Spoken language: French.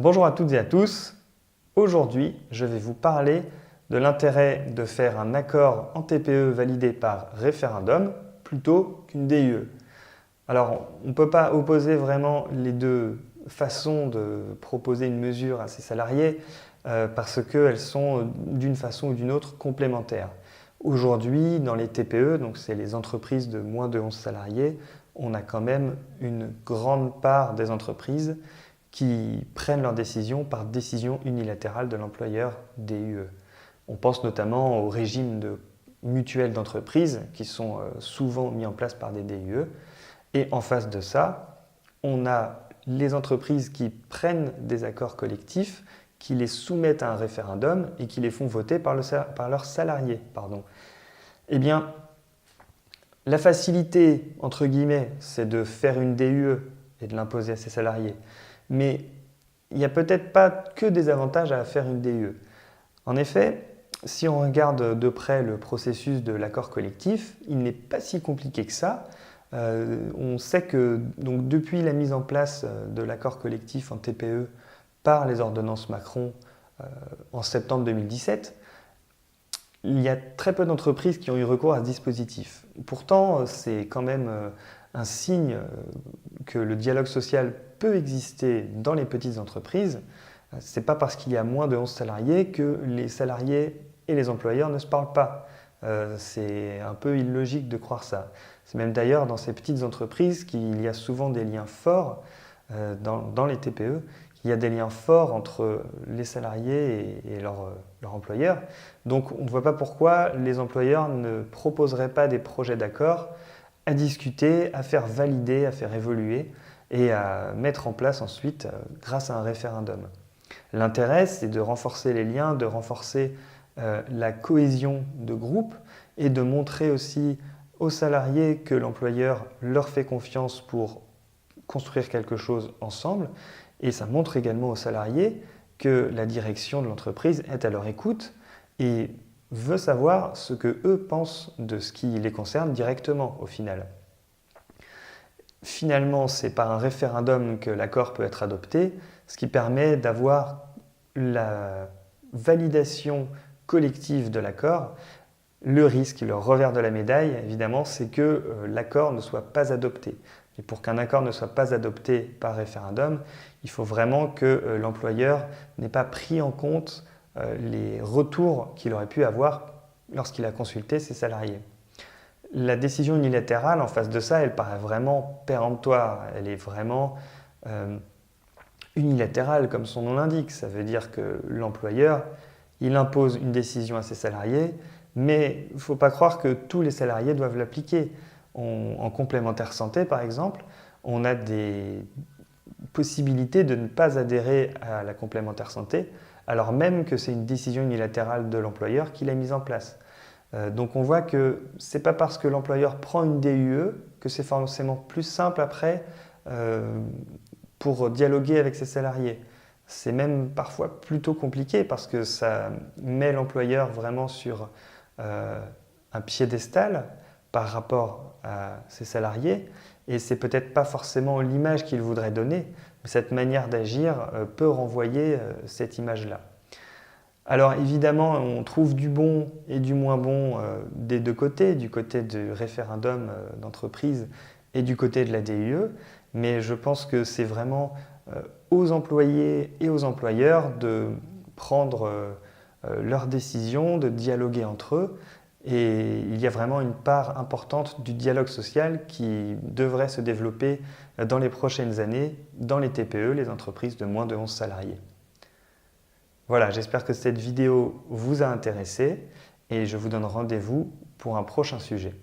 Bonjour à toutes et à tous. Aujourd'hui, je vais vous parler de l'intérêt de faire un accord en TPE validé par référendum plutôt qu'une DUE. Alors, on ne peut pas opposer vraiment les deux façons de proposer une mesure à ses salariés parce qu'elles sont d'une façon ou d'une autre complémentaires. Aujourd'hui, dans les TPE, donc c'est les entreprises de moins de 11 salariés, on a quand même une grande part des entreprises qui prennent leurs décisions par décision unilatérale de l'employeur DUE. On pense notamment aux régimes de mutuelles d'entreprise qui sont souvent mis en place par des DUE. Et en face de ça, on a les entreprises qui prennent des accords collectifs, qui les soumettent à un référendum et qui les font voter par leurs salariés. Eh bien, la facilité, entre guillemets, c'est de faire une DUE et de l'imposer à ses salariés. Mais il n'y a peut-être pas que des avantages à faire une DUE. En effet, si on regarde de près le processus de l'accord collectif, il n'est pas si compliqué que ça. On sait que donc, depuis la mise en place de l'accord collectif en TPE par les ordonnances Macron en septembre 2017, il y a très peu d'entreprises qui ont eu recours à ce dispositif. Pourtant, c'est quand même un signe que le dialogue social peut exister dans les petites entreprises. Ce n'est pas parce qu'il y a moins de 11 salariés que les salariés et les employeurs ne se parlent pas. C'est un peu illogique de croire ça. C'est même d'ailleurs dans ces petites entreprises qu'il y a souvent des liens forts dans les TPE, qu'il y a des liens forts entre les salariés et leur employeur. Donc on ne voit pas pourquoi les employeurs ne proposeraient pas des projets d'accord à discuter, à faire valider, à faire évoluer et à mettre en place ensuite grâce à un référendum. L'intérêt, c'est de renforcer les liens, de renforcer la cohésion de groupe et de montrer aussi aux salariés que l'employeur leur fait confiance pour construire quelque chose ensemble. Et ça montre également aux salariés que la direction de l'entreprise est à leur écoute et veut savoir ce que eux pensent de ce qui les concerne directement au final. Finalement, c'est par un référendum que l'accord peut être adopté, ce qui permet d'avoir la validation collective de l'accord. Le risque, le revers de la médaille, évidemment, c'est que l'accord ne soit pas adopté. Et pour qu'un accord ne soit pas adopté par référendum, il faut vraiment que l'employeur n'ait pas pris en compte les retours qu'il aurait pu avoir lorsqu'il a consulté ses salariés. La décision unilatérale, en face de ça, elle paraît vraiment péremptoire. Elle est vraiment unilatérale, comme son nom l'indique. Ça veut dire que l'employeur, il impose une décision à ses salariés, mais il ne faut pas croire que tous les salariés doivent l'appliquer. En complémentaire santé, par exemple, on a des possibilités de ne pas adhérer à la complémentaire santé, alors même que c'est une décision unilatérale de l'employeur qui l'a mise en place. Donc on voit que ce n'est pas parce que l'employeur prend une DUE que c'est forcément plus simple après pour dialoguer avec ses salariés. C'est même parfois plutôt compliqué parce que ça met l'employeur vraiment sur un piédestal par rapport à ses salariés et c'est peut-être pas forcément l'image qu'il voudrait donner, mais cette manière d'agir peut renvoyer cette image-là. Alors évidemment, on trouve du bon et du moins bon des deux côtés, du côté du référendum d'entreprise et du côté de la DUE, mais je pense que c'est vraiment aux employés et aux employeurs de prendre leurs décisions, de dialoguer entre eux. Et il y a vraiment une part importante du dialogue social qui devrait se développer dans les prochaines années dans les TPE, les entreprises de moins de 11 salariés. Voilà, j'espère que cette vidéo vous a intéressé et je vous donne rendez-vous pour un prochain sujet.